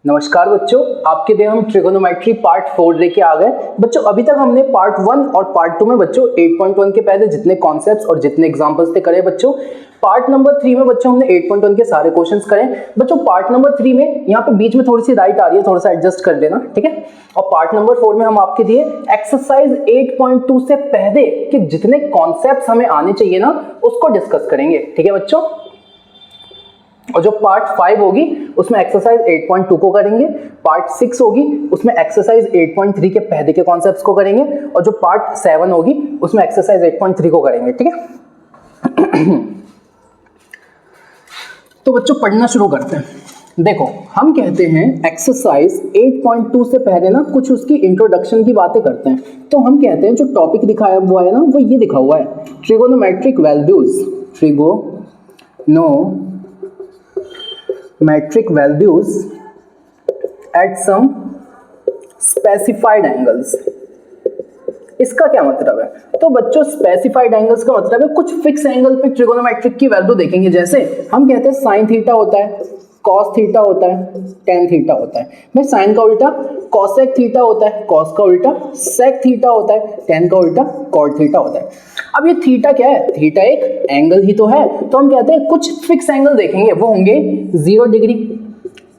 नमस्कार बच्चों, आपके लिए हम ट्रिगोनोमेट्री पार्ट 4 लेके आ गए। बच्चों अभी तक हमने पार्ट 1 और पार्ट 2 में बच्चों 8.1 के पहले जितने कॉन्सेप्ट्स और जितने एग्जांपल्स थे करे बच्चों। पार्ट नंबर 3 में बच्चों हमने 8.1 के सारे क्वेश्चंस करे। बच्चों पार्ट नंबर 3 में यहाँ पे बीच में थोड़ी सी राइट आ रही है, थोड़ा सा एडजस्ट कर लेना, ठीक है। और पार्ट नंबर 4 में हम आपके लिए एक्सरसाइज 8.2 से पहले कि जितने कॉन्सेप्ट्स हमें आने चाहिए ना उसको डिस्कस करेंगे, ठीक है बच्चों। और जो पार्ट 5 होगी उसमें एक्सरसाइज 8.2 को करेंगे, पार्ट 6 होगी उसमें एक्सरसाइज 8.3 के पहले के कॉन्सेप्ट्स को करेंगे, और जो पार्ट 7 होगी उसमें एक्सरसाइज 8.3 को करेंगे, ठीक है। तो बच्चों पढ़ना शुरू करते हैं। देखो हम कहते हैं एक्सरसाइज 8.2 से पहले ना कुछ उसकी इंट्रोडक्शन की बातें करते हैं। तो हम कहते हैं जो टॉपिक दिखाया हुआ है ना वो ये लिखा हुआ है, trigonometric values, trigonometric values at some specified angles. इसका क्या मतलब है? तो बच्चों स्पेसिफाइड एंगल्स का मतलब है कुछ फिक्स एंगल पे ट्रिगोनोमेट्रिक की वैल्यू देखेंगे। जैसे हम कहते हैं साइन थीटा होता है, कॉस थीटा होता है, टेन थीटा होता है। भाई साइन का उल्टा कॉसेक थीटा होता है, कॉस का उल्टा सेक थीटा होता है, टेन का उल्टा कॉट थीटा होता है। अब ये थीटा क्या है? थीटा एक एंगल ही तो है। तो हम कहते हैं कुछ फिक्स एंगल देखेंगे, वो होंगे 0 डिग्री,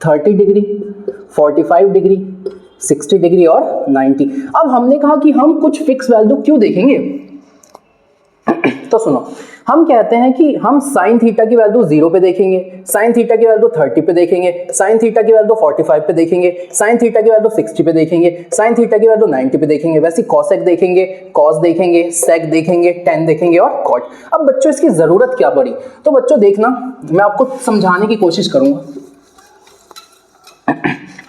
30 डिग्री, 45 डिग्री, 60 डिग्री और 90। अब हमने कहा कि हम कुछ फिक्स वैल्यू क्यों देखेंगे? तो सुनो, हम कहते हैं कि हम साइन थीटा की वैल्यू 0 पे देखेंगे, साइन थीटा की वैल्यू 30 पे देखेंगे, साइन थीटा की वैल्यू 45 पे देखेंगे, साइन थीटा की वैल्यू 60 पे देखेंगे, साइन थीटा की वैल्यू 90 पे देखेंगे। वैसे कॉसेक देखेंगे, कॉस देखेंगे, सेक देखेंगे, टेन देखेंगे और कॉट। अब बच्चों इसकी जरूरत क्या पड़ी? तो बच्चों देखना, मैं आपको समझाने की कोशिश करूंगा।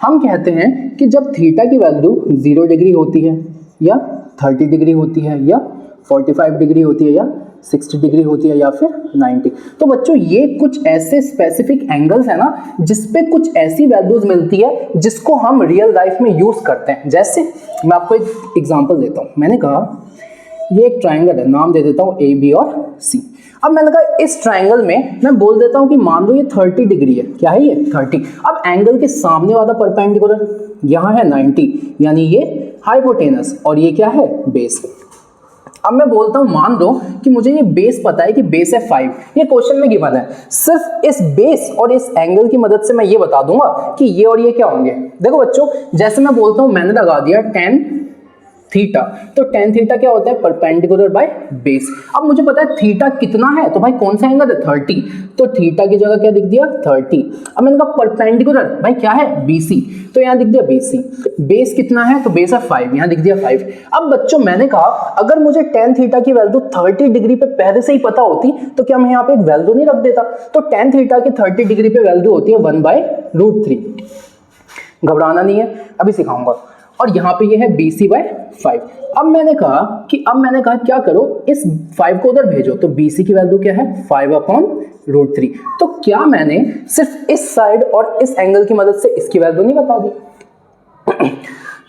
हम कहते हैं कि जब थीटा की वैल्यू 0 डिग्री होती है या 30 डिग्री होती है या 45 डिग्री होती है या 60 डिग्री होती है या फिर 90, तो बच्चों ये कुछ ऐसे स्पेसिफिक एंगल्स है ना जिसपे कुछ ऐसी वैल्यूज मिलती है जिसको हम रियल लाइफ में यूज करते हैं। जैसे मैं आपको एक एग्जांपल देता हूं। मैंने कहा ये एक ट्राइंगल है, नाम दे देता हूं ए बी और सी। अब मैंने कहा इस ट्राइंगल में मैं बोल देता हूं कि मान लो ये 30 डिग्री है। क्या है ये? 30। अब एंगल के सामने वाला परपेंडिकुलर यहां है 90, यानी ये हाइपोटेनस, और ये क्या है? बेस। अब मैं बोलता हूं मान लो कि मुझे ये बेस पता है कि बेस है 5, ये क्वेश्चन में गिवन है। सिर्फ इस बेस और इस एंगल की मदद से मैं ये बता दूंगा कि ये और ये क्या होंगे। देखो बच्चों, जैसे मैं बोलता हूं मैंने लगा दिया tan थीटा, तो tan थीटा क्या होता है? Perpendicular by base. अब मुझे पता है थीटा कितना है, तो भाई कौन सा एंगल है? 30, तो थीटा की जगह क्या लिख दिया? 30। अब मैंने कहा परपेंडिकुलर भाई क्या है? BC, तो यहाँ लिख दिया BC। बेस कितना है? तो बेस है 5, यहाँ लिख दिया 5। अब बच्चों मैंने कहा अगर मुझे tan थीटा की वैल्यू 30 डिग्री पे पहले से ही पता होती तो क्या मैं यहाँ पे एक वैल्यू नहीं रख देता? तो tan थीटा की 30 डिग्री पे वैल्यू होती है 1/√3। घबराना नहीं है, अभी सिखाऊंगा। और यहाँ पे ये है BC/5। अब मैंने कहा क्या करो, इस 5 को उधर भेजो, तो BC की वैल्यू क्या है? 5/√3। तो क्या मैंने सिर्फ इस साइड और इस एंगल की मदद से इसकी वैल्यू नहीं बता दी?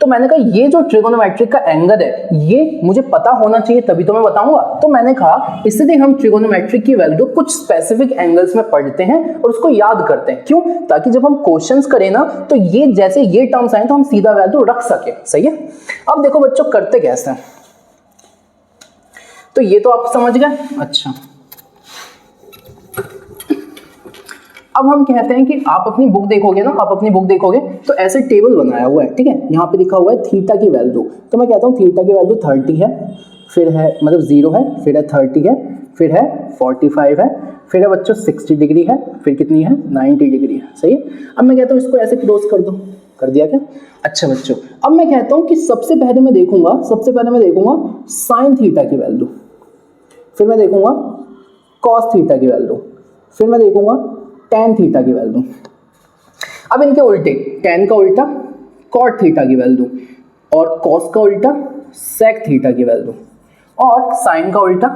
तो मैंने कहा ये जो ट्रिगोनोमेट्रिक का एंगल है ये मुझे पता होना चाहिए तभी तो मैं बताऊंगा। तो मैंने कहा इसलिए हम ट्रिगोनोमेट्रिक की वैल्यू कुछ स्पेसिफिक एंगल्स में पढ़ते हैं और उसको याद करते हैं। क्यों? ताकि जब हम क्वेश्चंस करें ना तो ये जैसे ये टर्म्स आए तो हम सीधा वैल्यू रख सके। सही है। अब देखो बच्चों करते कैसे हैं, तो ये तो आप समझ गए। अच्छा, अब हम कहते हैं कि आप अपनी बुक देखोगे ना, आप अपनी बुक देखोगे तो ऐसे टेबल बनाया हुआ है, ठीक है। यहाँ पे लिखा हुआ है थीटा की वैल्यू, तो मैं कहता हूँ थीटा की वैल्यू 30 है, फिर है मतलब 0 है, फिर है 30 है, फिर है 45 है, फिर है बच्चों 60 डिग्री है, फिर कितनी है? 90 डिग्री है। सही है। अब मैं कहता हूँ इसको ऐसे क्लोज कर दो। कर दिया क्या? अच्छा बच्चों, अब मैं कहता हूँ कि सबसे पहले मैं देखूंगा साइन थीटा की वैल्यू, फिर मैं देखूंगा कॉस थीटा की वैल्यू, फिर मैं देखूंगा tan थीटा की वैल्यू। अब इनके उल्टे, tan का उल्टा cot थीटा की वैल्यू, और cos का उल्टा sec थीटा की वैल्यू, और sin का उल्टा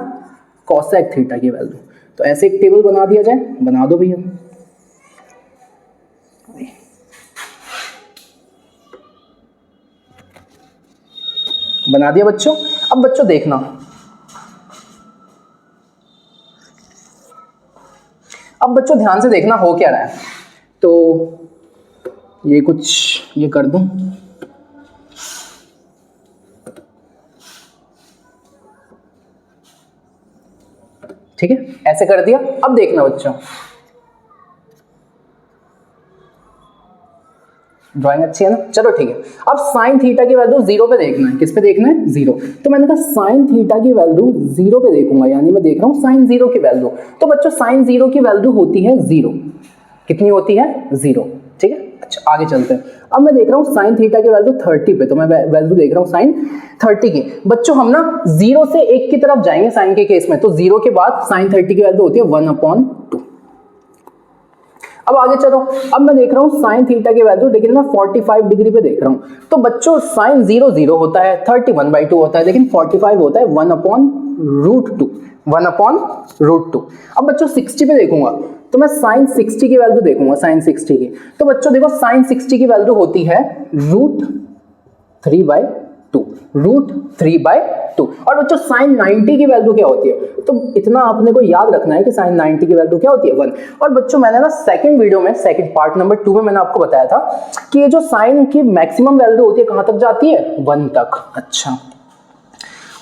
cosec थीटा की वैल्यू। तो ऐसे एक टेबल बना दिया जाए। बना दो भैया। बना दिया बच्चों। अब बच्चों देखना, अब बच्चों ध्यान से देखना हो क्या रहा है। तो ये कुछ ये कर दूं, ठीक है, ऐसे कर दिया। अब देखना बच्चों, ड्राइंग अच्छी है ना, चलो ठीक है। अब साइन थीटा की वैल्यू जीरो पे देखना है, किस पे देखना है, जीरो। तो मैंने कहा साइन थीटा की वैल्यू जीरो पे देखूंगा, यानी मैं देख रहा हूं साइन जीरो की वैल्यू। तो बच्चों साइन जीरो की वैल्यू होती है जीरो, कितनी होती है, जीरो, ठीक है। अच्छा आगे चलते हैं। अब मैं देख रहा हूं साइन थीटा की वैल्यू 30 पे, तो मैं वैल्यू देख रहा हूं साइन 30 की। बच्चों हम ना जीरो से एक की तरफ जाएंगे साइन के केस में, तो जीरो के बाद साइन 30 की वैल्यू होती है 1/2। अब आगे चलो, अब मैं देख रहा हूं साइन थीटा की वैल्यू, लेकिन मैं 45 डिग्री पे देख रहा हूं। तो बच्चों साइन 0 होता है, 30 1/2 होता है, लेकिन 45 होता है 1/√2, 1/√2। अब बच्चों 60 पे देखूंगा, तो मैं साइन 60 की वैल्यू देखूंगा, साइन 60 की। तो बच्चों देखो साइन 60 की वैल्यू होती है √3/2, √3/2। और बच्चों साइन 90 की वैल्यू क्या होती है, तो इतना आपने को याद रखना है कि साइन 90 की वैल्यू क्या होती है, 1। और बच्चों मैंने ना सेकंड वीडियो में, सेकंड पार्ट नंबर 2 में मैंने आपको बताया था कि ये जो साइन की मैक्सिमम वैल्यू होती है कहां तक जाती है, 1 तक। अच्छा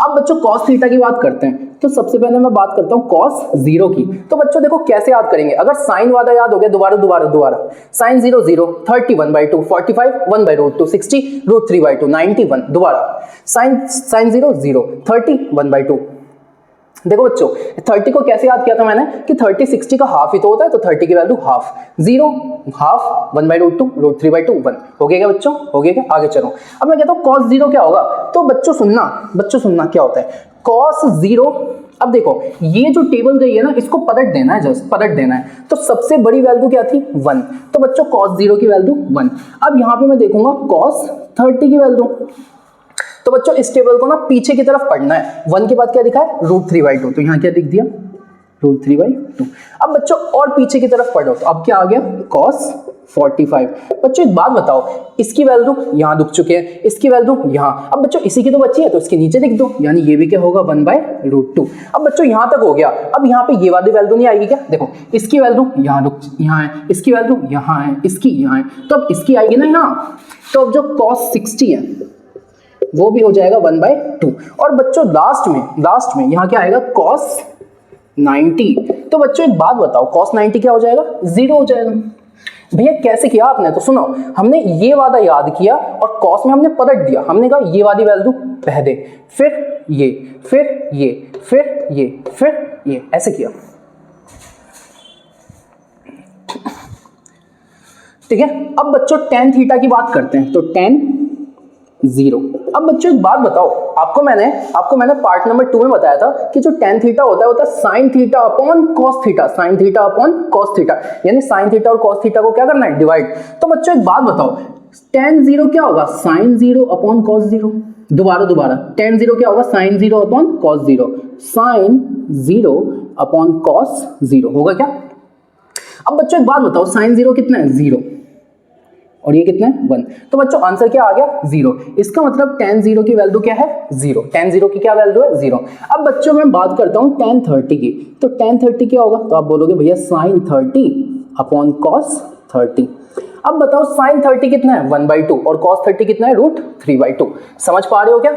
अब बच्चों कॉस थीटा की बात करते हैं। तो सबसे पहले मैं बात करता हूं कॉस 0 की। तो बच्चों देखो कैसे याद करेंगे, अगर साइन वाला याद हो गया, दोबारा साइन 0 0, 30 1/2, 45 1/√2, 60 √3/2, 90 1, दोबारा साइन 0 0, 30 1/2। देखो बच्चों 30 को कैसे याद किया था मैंने कि 30 60 का हाफ ही तो होता है, तो 30 की वैल्यू हाफ, 0 हाफ 1/√2, √3/2 1। हो गया क्या बच्चों, हो गया क्या, आगे चलो। अब मैं कहता हूं cos 0 क्या होगा। तो बच्चों सुनना क्या होता है cos 0। अब देखो ये जो टेबल गई है ना, इसको पलट देना है, जस्ट पलट देना है। तो सबसे बड़ी वैल्यू क्या थी, 1। तो बच्चों cos 0 की वैल्यू 1। अब यहां पे मैं देखूंगा cos 30 की वैल्यू। तो बच्चों इस टेबल को ना पीछे की तरफ पढ़ना है, 1 के बाद क्या लिखा है, √3/2। तो यहां क्या लिख दिया, √3/2। अब बच्चों और पीछे की तरफ पढ़ो, तो अब क्या आ गया, cos 45। बच्चों एक बात बताओ, इसकी वैल्यू यहां लिख चुके हैं, इसकी वैल्यू यहां। अब बच्चों इसी की तो बची है, तो इसके नीचे लिख दो, यानी ये भी क्या होगा, 1/√2। अब बच्चों यहां तक हो गया। अब यहां पे ये वाली वैल्यू नहीं आएगी क्या, देखो इसकी वैल्यू यहां है, इसकी वैल्यू यहां है, इसकी यहां है, तो अब इसकी आएगी ना यहां। तो अब जो cos 60 है वो भी हो जाएगा 1/2। और बच्चों लास्ट में यहां क्या आएगा, cos 90। तो बच्चों एक बात बताओ, cos 90 क्या हो जाएगा, 0 हो जाएगा। भैया कैसे किया आपने, तो सुनो, हमने ये वादा याद किया और cos में हमने पलट दिया। हमने कहा ये वाली वैल्यू पहले, फिर ये, फिर ये, फिर ये, फिर ये, ऐसे किया, ठीक है। अब बच्चों tan थीटा की बात करते हैं। तो tan 0। अब बच्चों एक बात बताओ, आपको मैंने पार्ट नंबर 2 में बताया था कि जो tan थीटा होता है sin theta upon cos theta, sin theta upon cos theta, यानी sin थीटा और cos थीटा को क्या करना है, डिवाइड। तो बच्चों एक बात बताओ, tan 0 क्या होगा, sin 0 अपॉन cos 0। दोबारा tan 0 क्या होगा, sin 0 upon cos 0, sin 0 upon cos 0 होगा क्या। अब बच्चों एक बात बताओ, sin 0 कितना है, 0, और ये कितना है, 1। तो बच्चों आंसर क्या आ गया, 0। इसका मतलब tan 0 की वैल्यू क्या है, 0। tan 0 की क्या वैल्यू है, 0। अब बच्चों मैं बात करता हूं tan 30 की। तो tan 30 क्या होगा, तो आप बोलोगे भैया sin 30 अपॉन cos 30। अब बताओ sin 30 कितना है, 1/2, और cos 30 कितना है, √3/2। समझ पा रहे हो क्या,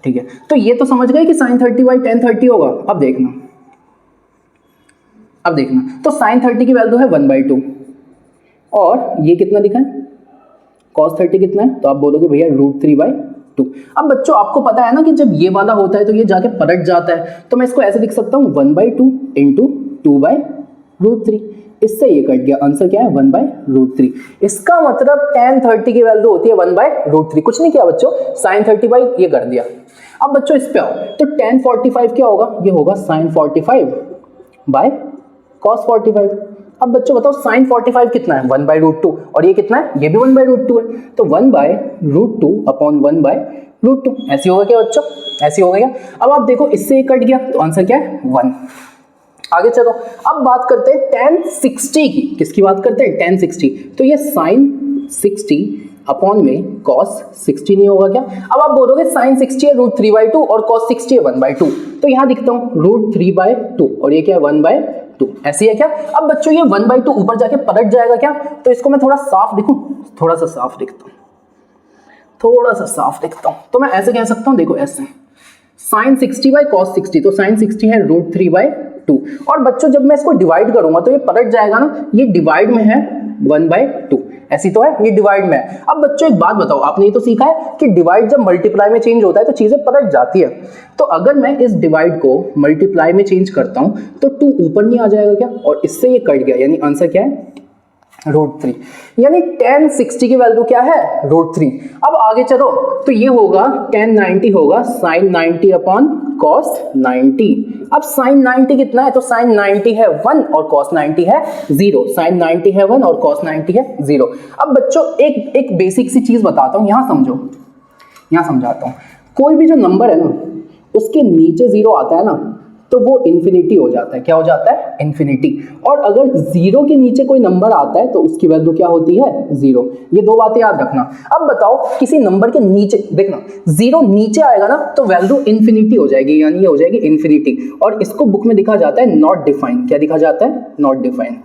ठीक है। तो ये तो समझ गए कि sin 30/tan 30 होगा। अब देखना तो sin 30 की वैल्यू है 1/2, और ये कितना लिखा है, cos 30 कितना है, तो आप बोलोगे भैया √3/2। अब बच्चों आपको पता है ना कि जब ये वाला होता है तो ये जाके पलट जाता है, तो मैं इसको ऐसे लिख सकता हूं 1/2 इंटू 2/√3। इससे ये कट गया, आंसर क्या है, 1/√3। इसका मतलब tan 30 की वैल्यू होती है 1/√3। कुछ नहीं किया बच्चों, sin 30 बाई ये कर दिया। अब बच्चों इस पे आओ, तो tan 45 क्या होगा, ये होगा sin 45 बाय cos 45। अब बच्चों बताओ sin 45 कितना है, 1/√2, और ये कितना है, ये भी 1/√2 है। तो 1/√2 अपॉन 1/√2, ऐसी होगा क्या बच्चों, ऐसी होगा क्या। अब आप देखो इससे कट गया, तो आंसर क्या है, 1। आगे चलो, अब बात करते हैं tan 60 की। किसकी बात करते हैं, tan 60। तो ये sin 60 अपॉन में cos 60 नहीं होगा क्या। अब आप बोलोगे sin 60 है √3/2 और cos 60 है 1/2। तो यहां दिखता हूं √3/2, और ये क्या है, 1/√2। 2। ऐसी है क्या? अब बच्चों ये 1/2 ऊपर जाके पलट जाएगा क्या? तो इसको मैं थोड़ा साफ लिखूं, थोड़ा सा साफ लिखता हूं, थोड़ा सा साफ लिखता हूं। तो मैं ऐसे कह सकता हूं, देखो ऐसे sin 60 बाई cos 60, तो sin 60 है √3/2। और बच्चों जब मैं इसको डिवाइड करूंगा तो ये पलट जाएगा ना, ये डिवाइड में है 1/2, ऐसी तो है, ये डिवाइड में है। अब बच्चों एक बात बताओ, आपने ये तो सीखा है कि डिवाइड जब मल्टीप्लाई में चेंज होता है तो चीजें पलट जाती है। तो अगर मैं इस डिवाइड को मल्टीप्लाई में चेंज करता हूं तो 2 ऊपर नहीं आ जाएगा क्या? और इससे ये कट गया, यानी आंसर क्या है? √3। यानी tan 60 की वैल्यू क्या है? √3। अब आगे चलो, तो ये होगा tan 90 होगा sin 90 अपॉन cos 90। अब sin 90 कितना है? तो sin 90 है 1 और cos 90 है 0। sin 90 है 1 और cos 90 है 0। अब बच्चों एक बेसिक सी चीज बताता हूं, यहां समझो, यहां समझाता हूं। कोई भी जो नंबर है ना, उसके नीचे 0 आता है ना, तो वो इन्फिनिटी हो जाता है। क्या हो जाता है? इन्फिनिटी। और अगर 0 के नीचे कोई नंबर आता है तो उसकी वैल्यू क्या होती है? 0। ये 2 बातें याद रखना। अब बताओ, किसी नंबर के नीचे देखना, 0 नीचे आएगा ना तो वैल्यू इन्फिनिटी हो जाएगी, यानी ये हो जाएगी इन्फिनिटी। और इसको बुक में लिखा जाता है नॉट डिफाइन। क्या लिखा जाता है? Not define.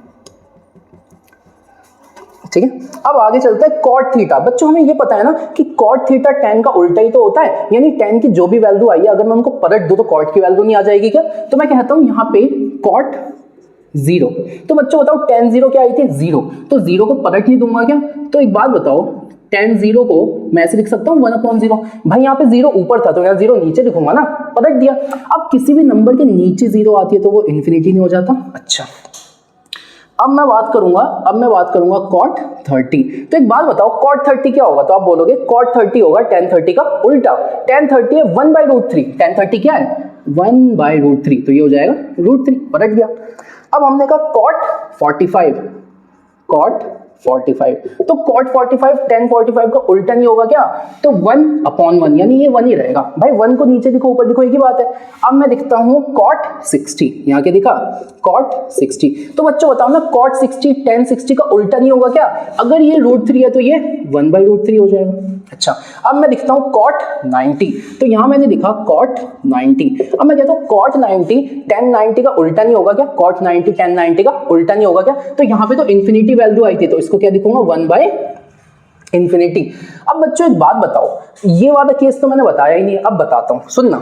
ठीक है, अब आगे चलते हैं cot थीटा। बच्चों हमें ये पता है ना कि cot थीटा tan का उल्टा ही तो होता है, यानी tan की जो भी वैल्यू आई है अगर मैं उनको पलट दूं तो cot की वैल्यू नहीं आ जाएगी क्या? तो मैं कहता हूं यहाँ पे cot 0। तो बच्चों बताओ tan 0 क्या आई थी? 0। तो 0 को पलट नहीं दूंगा क्या? तो एक बात बताओ, tan 0 को मैं ऐसे लिख सकता हूँ 1/0। भाई यहाँ पे 0 ऊपर था तो यहाँ 0 नीचे लिखूंगा ना, पलट दिया। अब किसी भी नंबर के नीचे 0 आती है तो वो इन्फिनिटी नहीं हो जाता। अच्छा, अब मैं बात करूंगा cot 30। तो एक बात बताओ, cot 30 क्या होगा? तो आप बोलोगे cot 30 होगा tan 30 का उल्टा। tan 30 है 1/√3। tan 30 क्या है? 1/√3। तो ये हो जाएगा √3, पलट गया। अब हमने कहा cot 45, cot 45। तो cot 45 tan 45 का उल्टा नहीं होगा क्या? तो 1/1, यानी ये 1 ही रहेगा। भाई 1 को नीचे लिखो ऊपर लिखो, एक ही बात है। अब मैं लिखता हूं cot 60। यहाँ क्या दिखा? cot 60। तो बच्चों बताओ ना, cot 60 tan 60 का उल्टा नहीं होगा क्या? अगर ये √3 है तो ये 1/√3 हो जाएगा। अच्छा, अब मैं लिखता हूं cot 90। तो यहां मैंने लिखा cot 90। अब मैं कहता हूं cot 90 tan 90 का उल्टा नहीं होगा क्या? cot 90 tan 90 का उल्टा नहीं होगा क्या? तो यहां पे तो इन्फिनिटी वैल्यू आई थी, तो इसको क्या लिखूंगा? 1/∞। अब बच्चों एक बात बताओ, ये वाला केस तो मैंने बताया ही नहीं, अब बताता हूं, सुनना,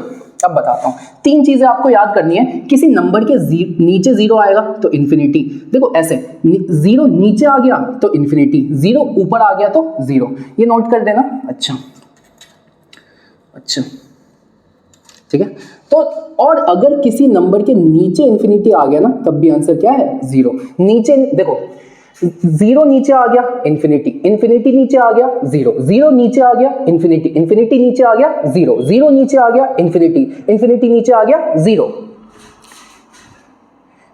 अब बताता हूं। 3 चीजें आपको याद करनी है। किसी नंबर के नीचे 0 आएगा तो इन्फिनिटी। देखो ऐसे 0 नीचे आ गया तो इन्फिनिटी, 0 ऊपर आ गया तो 0। ये नोट कर देना। अच्छा, ठीक है। तो और अगर किसी नंबर के नीचे इन्फिनिटी आ गया ना, तब भी आंसर क्या है? 0। नीचे देखो, 0 नीचे आ गया इन्फिनिटी, इन्फिनिटी नीचे आ गया 0, 0 नीचे आ गया इन्फिनिटी, इन्फिनिटी नीचे आ गया 0, 0 नीचे आ गया इन्फिनिटी, इन्फिनिटी नीचे आ गया 0।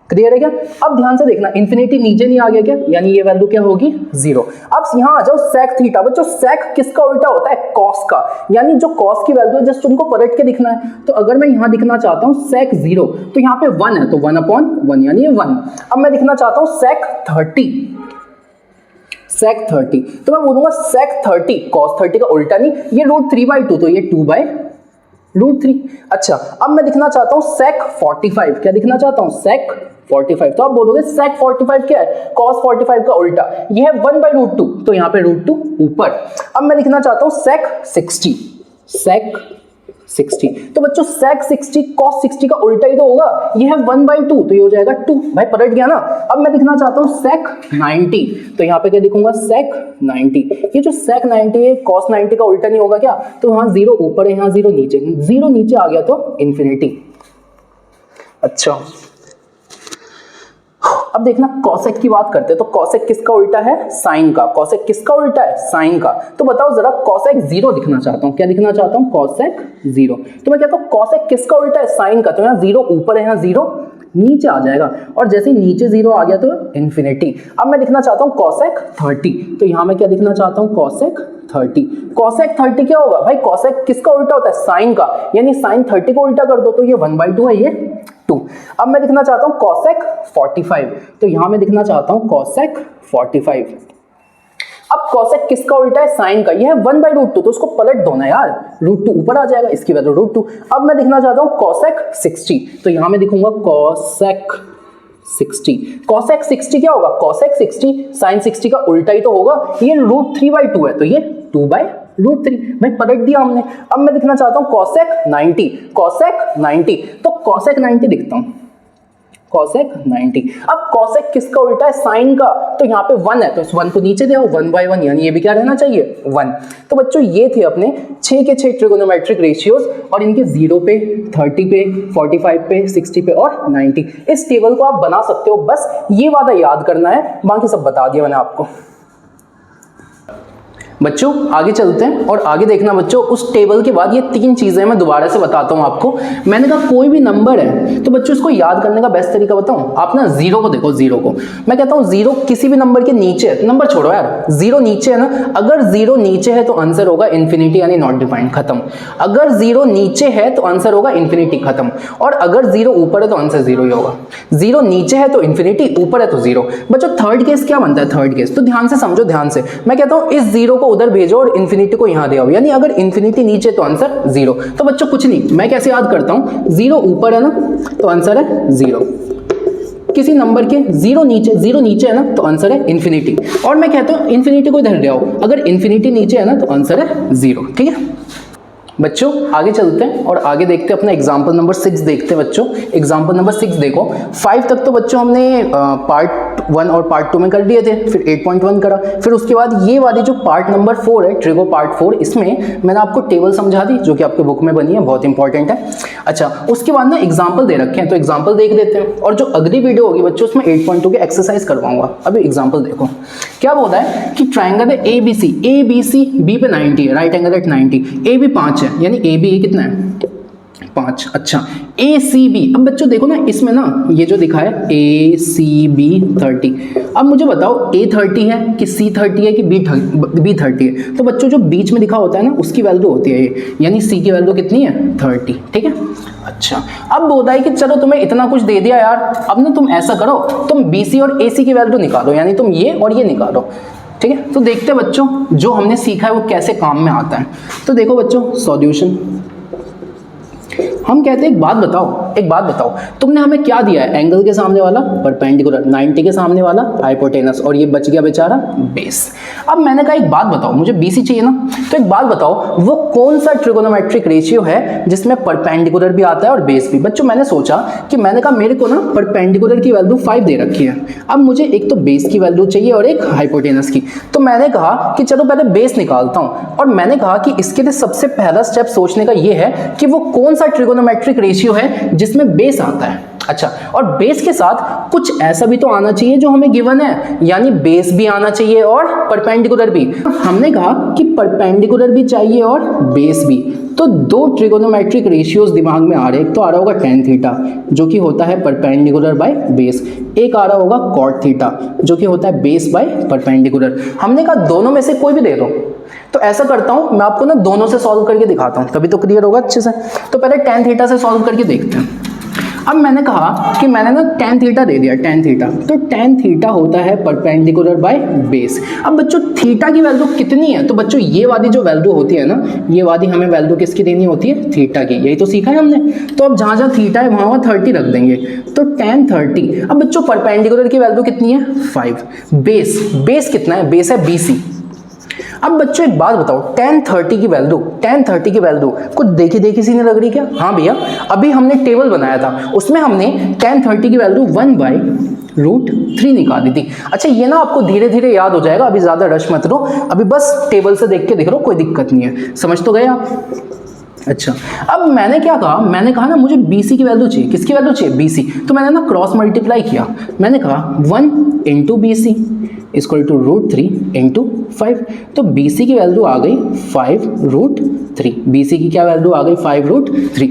क्लियर है क्या? अब ध्यान से देखना, इन्फिनिटी नीचे नहीं आ गया क्या? यानी ये वैल्यू क्या होगी? 0। अब यहां आ जाओ sec थीटा। बच्चों sec किसका उल्टा होता है? cos का। यानी जो cos की वैल्यू है जस्ट उनको पलट के लिखना है। तो अगर मैं यहां लिखना चाहता हूं sec 0, तो यहां पे 1 है तो 1/1, यानी ये 1। अब मैं लिखना चाहता हूं sec 30, sec 30, तो मैं बोलूंगा sec 30 cos 30 का उल्टा नहीं, ये √3/2 तो ये 2/√3। अच्छा, अब मैं लिखना चाहता हूं sec 45। क्या लिखना चाहता हूं? sec 45। तो आप बोलोगे sec 45 क्या है? cos 45 का उल्टा। ये है 1/√2, तो यहाँ पे √2 ऊपर। अब मैं लिखना चाहता हूं sec 60, sec 60। तो बच्चों sec 60 cos 60 का उल्टा ही तो होगा। ये है 1/2, तो ये हो जाएगा 2। भाई पलट गया ना। अब मैं लिखना चाहता हूं sec 90, तो यहाँ पे क्या लिखूंगा? sec 90। ये जो sec 90 है cos 90 का उल्टा नहीं होगा क्या? तो यहाँ 0 ऊपर है, यहाँ 0 नीचे, 0 नीचे आ गया तो इन्फिनिटी। अच्छा, अब देखना cosec की बात करते हैं। तो cosec किसका उल्टा है? sin का। cosec किसका उल्टा है? sin का। तो बताओ जरा, cosec 0 लिखना चाहता हूं। क्या लिखना चाहता हूं? cosec 0। तो मैं कहता हूं cosec किसका उल्टा है? sin का। तो यहाँ 0 ऊपर है, यहाँ 0 नीचे आ जाएगा, और जैसे ही नीचे 0 आ गया तो इन्फिनिटी। अब मैं लिखना चाहता हूं cosec 30। तो यहां मैं क्या लिखना चाहता हूं? cosec 30। cosec 30 क्या होगा? भाई cosec किसका उल्टा होता है? sin का। यानी sin 30 को उल्टा कर दो तो ये 1/2 है, ये 2। अब मैं लिखना चाहता हूं cosec 45। तो यहां मैं लिखना चाहता हूं cosec 45। अब cosec किसका उल्टा है? sin का। यह है 1/√2, तो उसको पलट दो ना यार, √2 ऊपर आ जाएगा, इसकी वैल्यू √2। अब मैं लिखना चाहता हूं cosec 60। तो यहां मैं लिखूंगा cosec 60। cosec 60 क्या होगा? cosec 60 sin 60 का उल्टा ही तो होगा, ये √3/2 है तो ये 2/√3। भाई पलट दिया हमने। अब मैं लिखना चाहता हूं cosec 90, cosec 90, तो cosec 90 लिखता हूं, cosec 90। अब cosec किसका उल्टा है? साइन का, तो यहाँ पे 1 है तो इस 1 को नीचे दे आओ, 1/1, यानी ये भी क्या रहना चाहिए? 1। तो बच्चों ये थे अपने 6 के 6 ट्रिगोनोमेट्रिक रेशियोज, और इनके 0 पे, 30 पे, 45 पे, 60 पे और 90। इस टेबल को आप बना सकते हो, बस ये वाला याद करना है, बाकी सब बता दिया मैंने आपको। बच्चों आगे चलते हैं और आगे देखना बच्चों, उस टेबल के बाद ये 3 चीजें मैं दोबारा से बताता हूं आपको। मैंने कहा कोई भी नंबर है तो बच्चों इसको याद करने का बेस्ट तरीका बताऊं, आप ना 0 को देखो, 0 को मैं कहता हूं 0 किसी भी नंबर के नीचे है, नंबर छोड़ो यार, 0 नीचे है ना, अगर 0 नीचे है तो आंसर होगा इन्फिनिटी यानी नॉट डिफाइंड, खत्म। अगर 0 नीचे है तो आंसर होगा इन्फिनिटी, खत्म। और अगर 0 ऊपर है तो आंसर 0 ही होगा। 0 नीचे है तो इन्फिनिटी, ऊपर है तो 0। बच्चों थर्ड केस क्या बनता है? थर्ड केस तो ध्यान से समझो, ध्यान से मैं कहता हूं इस 0 को उधर भेजो और इन्फिनिटी को यहां दे आओ, यानी अगर इन्फिनिटी नीचे तो आंसर 0। तो बच्चों कुछ नहीं, मैं कैसे याद करता हूं, 0 ऊपर है ना तो आंसर है 0, किसी नंबर के 0 नीचे है ना तो आंसर है इन्फिनिटी, और मैं कहता हूं इन्फिनिटी को इधर ले आओ, अगर इन्फिनिटी नीचे है ना तो आंसर है 0। ठीक है बच्चों आगे चलते हैं और आगे देखते हैं अपना एग्जाम्पल नंबर 6 देखते हैं। बच्चों एग्जाम्पल नंबर 6 देखो, 5 तक तो बच्चों हमने पार्ट 1 और पार्ट 2 में कर दिए थे, फिर 8.1 करा, फिर उसके बाद ये वाली जो पार्ट नंबर 4 है, ट्रिगो पार्ट 4, इसमें मैंने आपको टेबल समझा दी जो कि आपके बुक में बनी है, बहुत इंपॉर्टेंट है। अच्छा उसके बाद ना एग्जाम्पल दे रखे हैं तो एग्जाम्पल देख लेते हैं, और जो अगली वीडियो होगी बच्चों उसमें 8.2 के एक्सरसाइज करवाऊंगा। अभी एग्जाम्पल देखो क्या बोल रहा है कि ट्राइंगल है ABC बी पे 90 है, राइट एंगल एट 90, ए भी 5 है, यानी ए बी कितना है 5। अच्छा ACB, अब बच्चों देखो ना इसमें ना ये जो दिखा है ACB 30, अब मुझे बताओ A 30 है कि C 30 है कि B 30 है? तो बच्चों जो बीच में दिखा होता है ना उसकी वैल्यू होती है ये, यानी C की वैल्यू कितनी है 30। ठीक है अच्छा अब बोला है कि चलो तुम्हें इतना कुछ दे दिया यार, अब ना तुम ऐसा करो, तुम BC और AC की वैल्यू निकालो, यानी तुम ये और ये निकालो। ठीक है तो देखते हैं बच्चों जो हमने सीखा है वो कैसे काम में आता है। तो देखो बच्चों सॉल्यूशन, हम कहते हैं एक बात बताओ, तुमने हमें क्या दिया है? एंगल के सामने वाला परपेंडिकुलर, 90 के सामने वाला हाइपोटेनस, और ये बच गया बेचारा बेस। अब मैंने कहा एक बात बताओ, मुझे BC चाहिए ना, तो एक बात बताओ वो कौन सा ट्रिगोनोमेट्रिक रेशियो है जिसमें परपेंडिकुलर भी आता है और बेस भी? बच्चों मैंने सोचा कि मैंने कहा मेरे को ना परपेंडिकुलर की वैल्यू 5 दे रखी है, अब मुझे एक तो बेस की वैल्यू चाहिए और एक हाइपोटेनस की। तो मैंने कहा कि चलो पहले बेस निकालता हूं, और मैंने कहा कि इसके लिए सबसे पहला स्टेप सोचने का ये है कि वो कौन सा ट्रिगोनोमेट्रिक रेशियो है जिसमें बेस आता है। अच्छा और बेस के साथ कुछ ऐसा भी तो आना चाहिए जो हमें गिवन है, यानी बेस भी आना चाहिए और परपेंडिकुलर भी। हमने कहा कि परपेंडिकुलर भी चाहिए और बेस भी, तो 2 ट्रिगोनोमेट्रिक रेशियोज दिमाग में आ रहे हैं। एक तो आ रहा होगा tan थीटा जो कि होता है परपेंडिकुलर बाय बेस, एक आ रहा होगा cot थीटा जो कि होता है बेस बाय परपेंडिकुलर। हमने कहा दोनों में से कोई भी दे दो, तो ऐसा करता हूं मैं आपको ना दोनों से सॉल्व करके दिखाता हूं, तभी तो क्लियर होगा अच्छे से। तो पहले tan थीटा से सॉल्व करके देखते हैं। अब मैंने कहा कि मैंने ना tan थीटा दे दिया, tan थीटा, तो tan थीटा होता है परपेंडिकुलर बाय बेस। अब बच्चों थीटा की वैल्यू कितनी है? तो बच्चों ये वाली जो वैल्यू होती है ना, ये वाली हमें वैल्यू किसकी देनी होती है? थीटा की, यही तो सीखा है हमने। तो अब जहां जहां थीटा है वहां 30 रख देंगे, तो tan 30। अब बच्चों परपेंडिकुलर की वैल्यू कितनी है? 5। बेस कितना है? बेस है BC। अब बच्चों एक बात बताओ, tan 30 की वैल्यू कुछ देखी सी नहीं लग रही क्या? हाँ भैया, अभी हमने टेबल बनाया था उसमें हमने tan 30 की वैल्यू 1/√3 निकाली थी। अच्छा ये ना आपको धीरे धीरे याद हो जाएगा, अभी ज्यादा रश मत लो, अभी बस टेबल से देख के देख लो, कोई दिक्कत नहीं है, समझ तो गए आप? अच्छा अब मैंने क्या कहा, मैंने कहा ना मुझे BC की वैल्यू चाहिए। किसकी वैल्यू चाहिए? BC। तो मैंने ना क्रॉस मल्टीप्लाई किया, मैंने कहा 1 × BC इक्वल टू √3 × 5, तो BC की वैल्यू आ गई 5√3। BC की क्या वैल्यू आ गई? 5√3,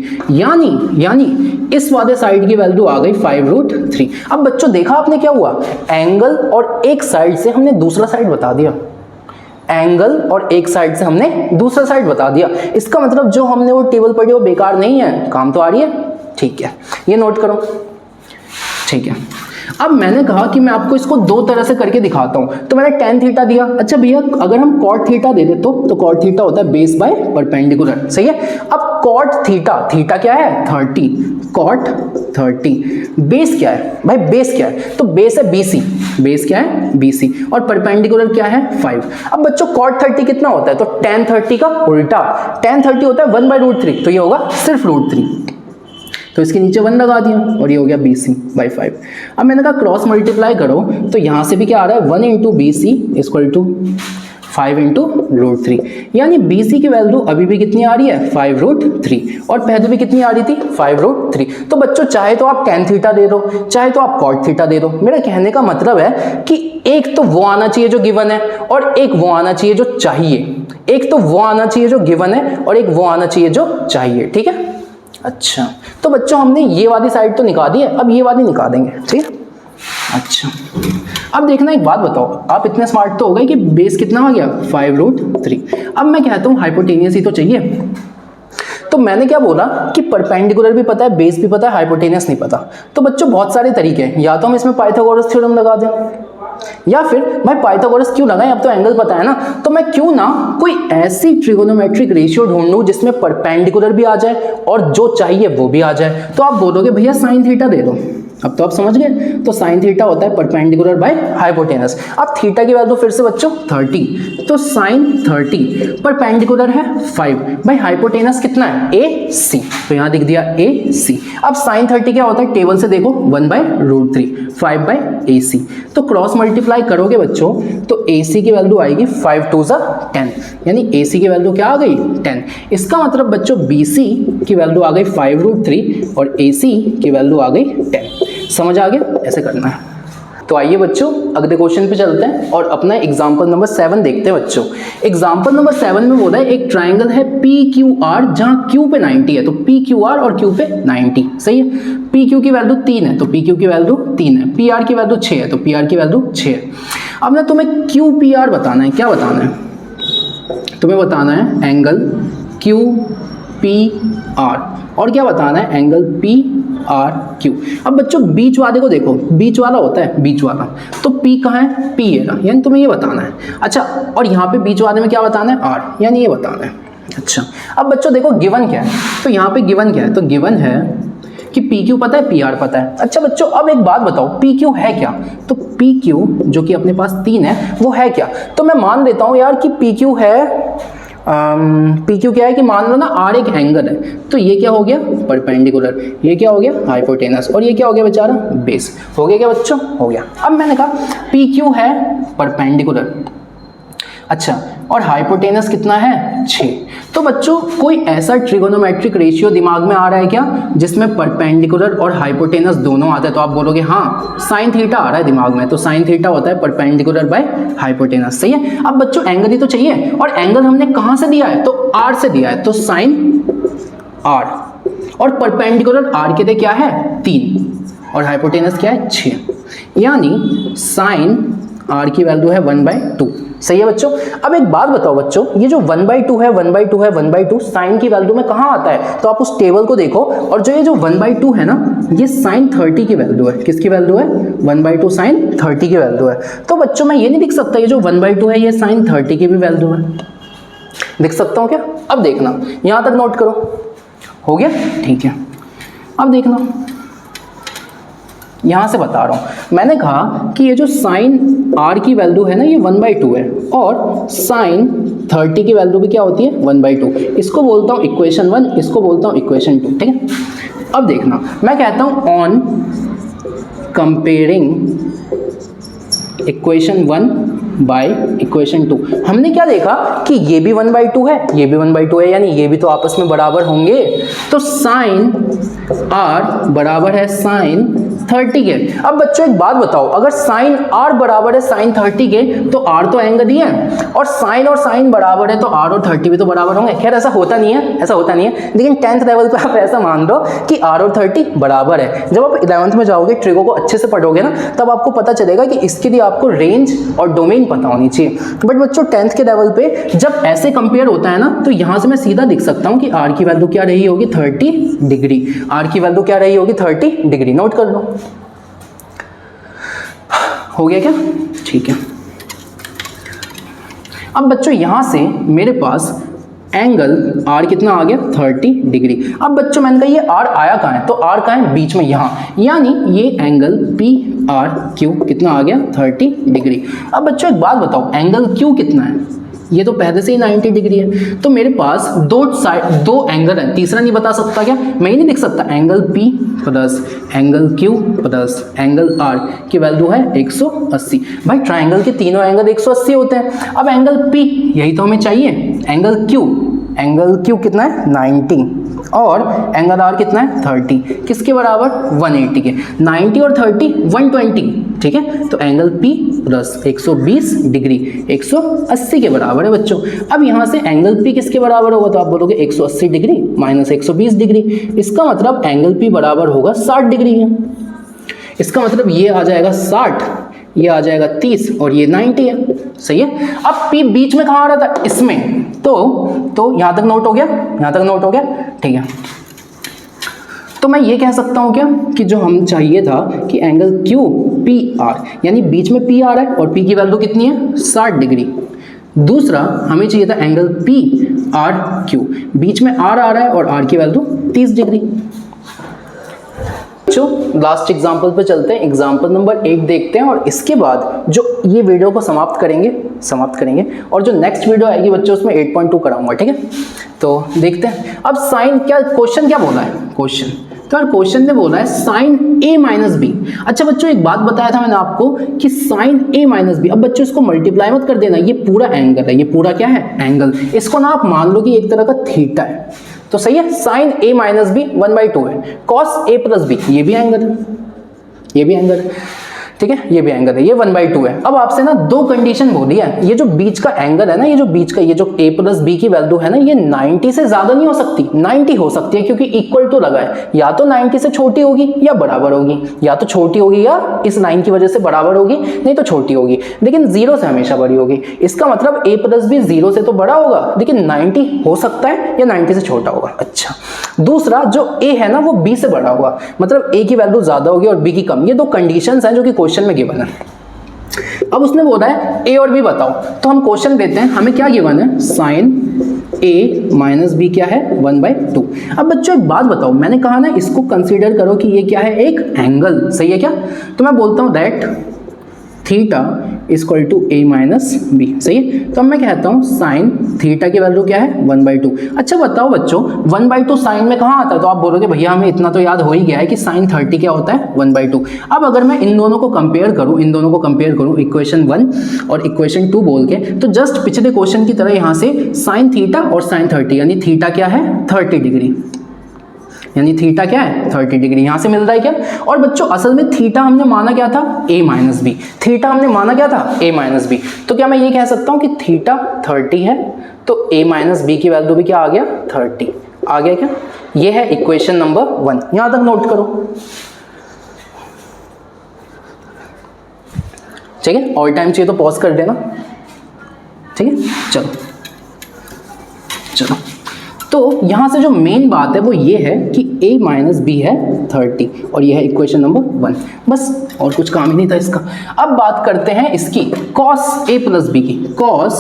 यानी इस वाले साइड की वैल्यू आ गई 5√3। अब बच्चों देखा आपने क्या हुआ, एंगल और एक साइड से हमने दूसरा साइड बता दिया, एंगल और एक साइड से हमने दूसरा साइड बता दिया। इसका मतलब जो हमने वो टेबल पढ़ी वो बेकार नहीं है, काम तो आ रही है। ठीक है ये नोट करो, ठीक है। अब मैंने कहा कि मैं आपको इसको दो तरह से करके दिखाता हूं, तो मैंने tan थीटा दिया। अच्छा भैया अगर हम cot थीटा दे दे तो cot थीटा होता है बेस बाय परपेंडिकुलर, सही है। अब cot थीटा, थीटा क्या है 30, cot 30, बेस क्या है भाई, बेस क्या है, तो बेस है BC, बेस क्या है BC, और परपेंडिकुलर क्या है 5। अब बच्चों cot 30 कितना होता है, तो tan 30 का उल्टा, tan 30 होता है 1/√3, तो ये होगा सिर्फ √3, तो इसके नीचे 1 लगा दिया और ये हो गया BC/5। अब मैंने कहा क्रॉस मल्टीप्लाई करो, तो यहाँ से भी क्या आ रहा है 1 × BC = 5 × √3, यानी BC की वैल्यू अभी भी कितनी आ रही है 5√3, और पहले भी कितनी आ रही थी 5√3। तो बच्चों चाहे तो आप tan थीटा दे दो, चाहे तो आप cot थीटा दे दो। मेरा कहने का मतलब है कि एक तो वो आना चाहिए जो गिवन है, और एक वो आना चाहिए जो चाहिए, एक तो वो आना चाहिए जो गिवन है और एक वो आना चाहिए जो चाहिए, ठीक है। अच्छा तो बच्चों हमने ये वाली साइड तो निकाल दी है, अब ये वाली निकाल देंगे, ठीक है। अच्छा अब देखना एक बात बताओ, आप इतने स्मार्ट तो हो गए कि बेस कितना आ गया 5√3। अब मैं कहता हूँ हाइपोटेनियस ही तो चाहिए, तो मैंने क्या बोला कि परपेंडिकुलर भी पता है, बेस भी पता है, हाइपोटेनियस नहीं पता। तो बच्चों बहुत सारे तरीके हैं, या तो हम इसमें पाइथागोरस थ्योरम लगा दें, या फिर भाई पाइथागोरस क्यों लगाएं, अब तो एंगल पता है ना, तो मैं क्यों ना कोई ऐसी ट्रिगोनोमेट्रिक रेशियो ढूंढूं जिसमें परपेंडिकुलर भी आ जाए और जो चाहिए वो भी आ जाए। तो आप बोलोगे भैया साइन थीटा दे दो, अब तो आप समझ गए, तो साइन थीटा होता है परपेंडिकुलर बाय हाइपोटेनस। अब थीटा की वैल्यू फिर से बच्चों 30, तो साइन 30 परपेंडिकुलर है 5 बाय हाइपोटेनस कितना है AC, तो यहाँ दिख दिया AC। अब साइन 30 क्या होता है, टेबल से देखो 1/√3, 5/AC, तो क्रॉस मल्टीप्लाई करोगे बच्चों तो AC की वैल्यू आएगी 5 2 10, यानी AC की वैल्यू क्या आ गई 10। इसका मतलब बच्चों BC की वैल्यू आ गई 5√3 और AC की वैल्यू आ गई 10। समझ आ गया, ऐसे करना है। तो आइए बच्चों अगले क्वेश्चन पे चलते हैं और अपना एग्जांपल नंबर 7 देखते हैं बच्चों। एग्जांपल नंबर 7 में बोला है एक ट्रायंगल है PQR जहां Q पे 90 है, तो PQR और Q पे 90, सही है। PQ की वैल्यू 3 है तो PQ की वैल्यू 3 है, PR की वैल्यू 6 है तो PR की वैल्यू 6 है। अब ना तुम्हें QPR बताना है, क्या बताना है, तुम्हें बताना है एंगल QPR और क्या बताना है एंगल PRQ। अब बच्चों बीच वाले को देखो, बीच वाला होता है बीच वाला, तो P कहाँ है P है ना, यानी तुम्हें ये बताना है। अच्छा और यहाँ पे बीच वाले में क्या बताना है R, यानी ये बताना है। अच्छा अब बच्चों देखो गिवन क्या है, तो यहाँ पे गिवन क्या है, तो गिवन है कि PQ पता है PR पता है। अच्छा बच्चों अब एक बात बताओ PQ है क्या, तो PQ जो कि अपने पास 3 है वो है क्या, तो मैं मान लेता हूँ यार कि PQ है PQ क्या है कि मान लो ना R एक एंगल है, तो ये क्या हो गया परपेंडिकुलर, ये क्या हो गया हाइपोटेनस, और ये क्या हो गया बेचारा बेस। हो गया क्या बच्चों, हो गया। अब मैंने कहा PQ है परपेंडिकुलर, अच्छा और हाइपोटेनस कितना है 6। तो बच्चों कोई ऐसा ट्रिगोनोमेट्रिक रेशियो दिमाग में आ रहा है क्या जिसमें परपेंडिकुलर और हाइपोटेनस दोनों आते हैं, तो आप बोलोगे हाँ साइन थीटा आ रहा है दिमाग में, तो साइन थीटा होता है परपेंडिकुलर बाय हाइपोटेनस, सही है। अब बच्चों एंगल ही तो चाहिए, और एंगल हमने कहां से दिया है, तो R से दिया है, तो साइन R, और परपेंडिकुलर R के लिए क्या है 3 और हाइपोटेनस क्या है 6, यानी साइन R की वैल्यू है 1/2, सही है बच्चों। अब एक बात बताओ बच्चों, ये जो 1/2 है 1/2 है 1/2 साइन की वैल्यू में कहाँ आता है, तो आप उस टेबल को देखो, और जो ये जो 1/2 है ना ये साइन 30 की वैल्यू है, किसकी वैल्यू है 1/2 साइन 30 की वैल्यू है। तो बच्चों मैं ये नहीं लिख सकता ये जो 1/2 है ये साइन 30 की भी वैल्यू है, लिख सकता हूँ क्या। अब देखना यहाँ तक नोट करो, हो गया ठीक है। अब देखना यहाँ से बता रहा हूँ, मैंने कहा कि ये जो साइन R की वैल्यू है ना ये 1/2 है, और साइन 30 की वैल्यू भी क्या होती है 1/2। इसको बोलता हूँ इक्वेशन 1, इसको बोलता हूँ इक्वेशन 2, ठीक है। अब देखना मैं कहता हूँ on comparing equation 1 by equation 2 हमने क्या देखा कि ये भी 1/2 है ये भी 1/2 है, यानी ये भी तो आपस में बराबर होंगे, तो साइन R बराबर है साइन 30 के। अब बच्चों एक बात बताओ, अगर साइन R बराबर है साइन 30 के तो R तो एंगल ही है, और साइन बराबर है तो R और 30 भी तो बराबर होंगे। खैर ऐसा होता नहीं है, ऐसा होता नहीं है, लेकिन 10th लेवल पे आप ऐसा मान लो कि R और 30 बराबर है। जब आप 11th में जाओगे ट्रिगो को अच्छे से पढ़ोगे ना, तब आपको पता चलेगा कि इसके लिए आपको रेंज और डोमेन पता होनी चाहिए। बट बच्चों 10th के लेवल पे जब ऐसे कंपेयर होता है ना, तो यहाँ से मैं सीधा लिख सकता हूँ कि R की वैल्यू क्या रही होगी 30 डिग्री, R की वैल्यू क्या रही होगी 30 डिग्री, नोट कर लो। हो गया क्या? ठीक है। अब बच्चों यहां से मेरे पास एंगल R कितना आ गया? 30 डिग्री। अब बच्चों मैंने कहा ये R आया कहाँ है? तो R कहाँ है? बीच में यहाँ, यानी ये एंगल PRQ कितना आ गया? 30 डिग्री। अब बच्चों एक बात बताओ, एंगल Q कितना है? ये तो पहले से ही 90 डिग्री है। तो मेरे पास दो एंगल है, तीसरा नहीं बता सकता क्या? मैं ही नहीं लिख सकता angle P plus angle Q plus angle R की वैल्यू है 180। भाई ट्राइंगल के तीनों एंगल 180 होते हैं। अब एंगल P यही तो हमें चाहिए, एंगल Q कितना है? 90 और एंगल R कितना है? 30। किसके बराबर? 180 के। 90 और 30 120, ठीक है। तो एंगल P प्लस 120 डिग्री 180 के बराबर है बच्चों। अब यहाँ से एंगल P किसके बराबर होगा? तो आप बोलोगे 180 डिग्री माइनस 120 डिग्री। इसका मतलब एंगल P बराबर होगा 60 डिग्री है। इसका मतलब ये आ जाएगा 60, ये आ जाएगा 30 और ये 90 है। सही है। अब P बीच में कहाँ आ रहा था? इसमें। तो यहाँ तक नोट हो गया? यहाँ तक नोट हो गया? ठीक है। तो मैं ये कह सकता हूँ क्या कि जो हम चाहिए था कि एंगल QPR, यानी बीच में P आ रहा है और P की वैल्यू कितनी है? 60 डिग्री। दूसरा हमें चाहिए था एंगल PRQ, बीच में R आ रहा है और R की वैल्यू 30 डिग्री। लास्ट एग्जाम्पल पे चलते हैं, एग्जाम्पल नंबर 8 देखते हैं और इसके बाद जो ये वीडियो को समाप्त करेंगे और जो नेक्स्ट वीडियो आएगी बच्चों उसमें 8.2 कराऊंगा, ठीक है। तो देखते हैं अब साइन क्या, क्वेश्चन क्या बोला है? क्वेश्चन ने बोला है साइन A माइनस बी। अच्छा बच्चों एक बात बताया था मैंने आपको कि साइन A माइनस बी। अब बच्चों इसको मल्टीप्लाई मत कर देना, ये पूरा एंगल है, ये पूरा क्या है? एंगल। इसको ना आप मान लो कि एक तरह का थीटा है, तो सही है। साइन A माइनस बी 1/2 है। कॉस A प्लस बी, ये भी एंगल है, ये भी एंगल है, ठीक है, ये भी एंगल है, ये 1/2 है। अब आपसे ना दो कंडीशन बोली है, ये जो बीच का एंगल है ना, ये जो बीच का ये जो A प्लस बी की वैल्यू है ना, ये 90 से ज्यादा नहीं हो सकती, 90 हो सकती है क्योंकि इक्वल टू लगा है। या तो 90 से छोटी होगी या बराबर होगी, या तो छोटी होगी या इस 9 की वजह से बराबर होगी, नहीं तो छोटी होगी, लेकिन 0 से हमेशा बड़ी होगी। इसका मतलब A प्लस बी 0 से तो बड़ा होगा, लेकिन 90 हो सकता है या 90 से छोटा होगा। अच्छा, दूसरा जो A है ना वो B से बड़ा होगा, मतलब A की वैल्यू ज्यादा होगी और B की कम। ये दो कंडीशंस हैं जो कि क्वेश्चन में गिवन है। अब उसने बोला है A और B बताओ, तो हम क्वेश्चन देते हैं, हमें क्या गिवन है? साइन A माइनस बी क्या है? 1/2। अब बच्चों एक बात बताओ, मैंने कहा ना इसको कंसीडर करो कि ये क्या है? एक एंगल, सही है क्या? तो मैं बोलता हूं that theta equal to A minus B, सही है। तो अब मैं कहता हूँ साइन थीटा की वैल्यू क्या है? 1/2। अच्छा बताओ बच्चों 1/2 साइन में कहाँ आता है? तो आप बोलोगे भैया हमें इतना तो याद हो ही गया है कि साइन 30 क्या होता है? 1/2। अब अगर मैं इन दोनों को कंपेयर करूँ इक्वेशन 1 और इक्वेशन 2 बोल के, तो जस्ट पिछले क्वेश्चन की तरह यहाँ से साइन थीटा और साइन 30, यानी थीटा क्या है? 30 डिग्री, यानी थीटा क्या है? 30 डिग्री यहां से मिल रहा है क्या? और बच्चों असल में थीटा हमने माना क्या था? A minus B. थीटा हमने माना क्या था? A minus B. तो क्या मैं ये कह सकता हूं कि थीटा 30 है, तो A माइनस बी की वैल्यू भी क्या आ गया? 30 आ गया क्या? ये है इक्वेशन नंबर 1, यहां तक नोट करो, ठीक है। ऑल टाइम चाहिए तो पॉज कर देना, ठीक है। चलो तो यहां से जो मेन बात है वो ये है कि A माइनस बी है 30 और ये है इक्वेशन नंबर 1, बस और कुछ काम ही नहीं था इसका। अब बात करते हैं इसकी cos A प्लस बी की। cos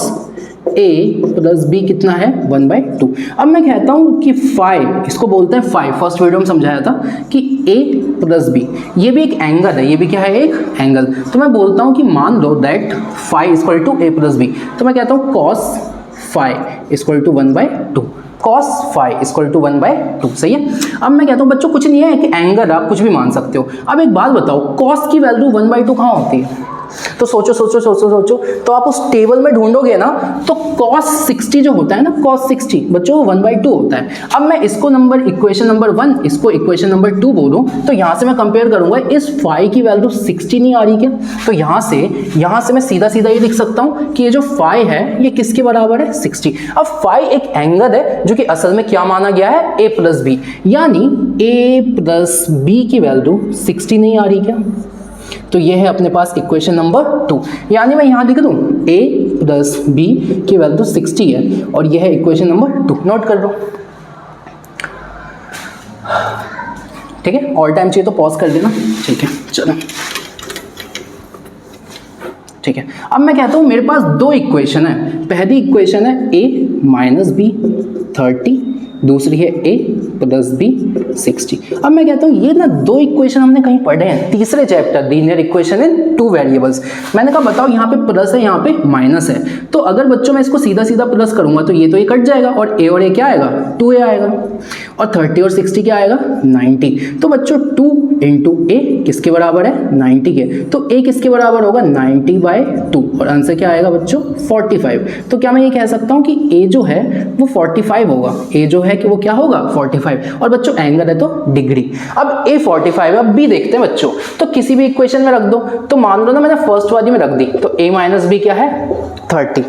A प्लस बी कितना है? 1/2। अब मैं कहता हूं कि फाई, इसको बोलते हैं फाई, फर्स्ट वीडियो में समझाया था कि A प्लस बी ये भी एक एंगल है, ये भी क्या है? एक एंगल। तो मैं बोलता हूं कि मान लो that phi equal to A plus B, तो मैं कहता हूं cos phi equal to 1/2, cos phi equal to 1/2, सही है। अब मैं कहता हूं बच्चों कुछ नहीं है कि एंगल आप कुछ भी मान सकते हो। अब एक बात बताओ, cos की वैल्यू 1/2 कहां होती है? तो सोचो तो आप उस टेबल में ढूंढोगे ना, तो cos 60 जो होता है ना, cos 60 बच्चों 1/2 होता है। अब मैं इसको इक्वेशन नंबर 1, इसको इक्वेशन नंबर 2 बोलूं, तो यहां से मैं कंपेयर करूंगा, इस फाई की वैल्यू 60 नहीं आ रही क्या? तो यहां से मैं सीधा ये लिख सकता हूं कि ये जो फाई है ये किसके बराबर है? 60। अब फाई एक एंगल है जो कि असल में क्या माना गया है? A प्लस बी, यानी A प्लस बी की वैल्यू 60 नहीं आ रही क्या? तो ये है अपने पास इक्वेशन नंबर 2, यानी मैं यहां लिख दूं A प्लस बी की वैल्यू 60 है और ये है इक्वेशन नंबर 2, नोट कर लो, ठीक है। ऑल टाइम चाहिए तो पॉज कर देना, ठीक है। चलो ठीक है। अब मैं कहता हूँ मेरे पास दो इक्वेशन है, पहली इक्वेशन है a माइनस बी 30, दूसरी है a प्लस बी 60। अब मैं कहता हूँ ये ना दो इक्वेशन हमने कहीं पढ़े हैं, तीसरे chapter linear equation in two variables. मैंने कहा बताओ यहाँ पे प्लस है यहाँ पे माइनस है, तो अगर बच्चों मैं इसको सीधा सीधा प्लस करूंगा तो ये कट जाएगा और a क्या आएगा 2a आएगा, और 30 और 60 क्या आएगा 90। तो बच्चों 2 इंटू ए किसके बराबर है 90 के, तो a किसके बराबर होगा 90/2 और आंसर क्या आएगा बच्चों 45। तो क्या मैं ये कह सकता हूँ कि a जो है वो 45 होगा, a जो है कि वो क्या होगा 45, और बच्चों एंगल है तो डिग्री। अब a 45 है, अब b देखते हैं बच्चों, तो किसी भी इक्वेशन में रख दो, तो मान लो ना मैंने फर्स्ट वाली में रख दी, तो a माइनस बी क्या है 30।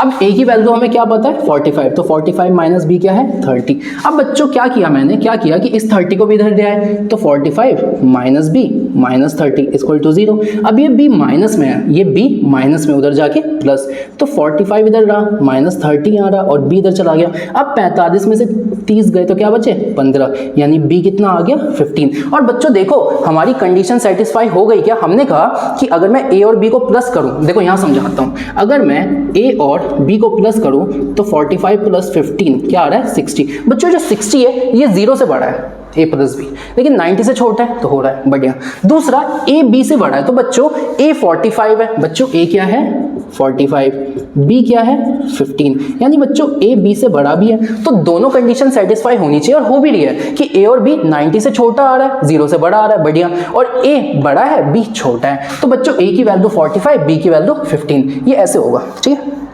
अब a की वैल्यू हमें क्या पता है 45, तो 45 माइनस बी क्या है 30। अब बच्चों क्या किया मैंने, क्या किया कि इस 30 को भी इधर ले आए, तो 45 minus B minus 30 equal to 0। अब ये b माइनस में है, ये b माइनस में उधर जाके प्लस, तो 45 इधर रहा माइनस 30 यहाँ रहा और b इधर चला गया। अब 45 में से 30 गए तो क्या बचे 15, यानी b कितना आ गया 15। और बच्चों देखो हमारी कंडीशन सेटिस्फाई हो गई क्या, हमने कहा कि अगर मैं a और b को प्लस करूं, देखो यहाँ समझाता हूँ, अगर मैं a और b को प्लस करूं तो 45 प्लस 15 क्या आ रहा है 60। बच्चों जो 60 है ये 0 से बड़ा है a प्लस बी, लेकिन 90 से छोटा है तो हो रहा है बढ़िया। दूसरा a b से बड़ा है, तो बच्चों a 45 है, बच्चों a क्या है 45, b क्या है 15, यानी बच्चों a b से बड़ा भी है। तो दोनों कंडीशन सेटिस्फाई होनी चाहिए और हो भी रही है कि a और b 90 से छोटा आ रहा है, 0 से बड़ा आ रहा है बढ़िया, और a बड़ा है b छोटा है। तो बच्चों a की वैल्यू 45, b की वैल्यू 15, ये ऐसे होगा ठीक है।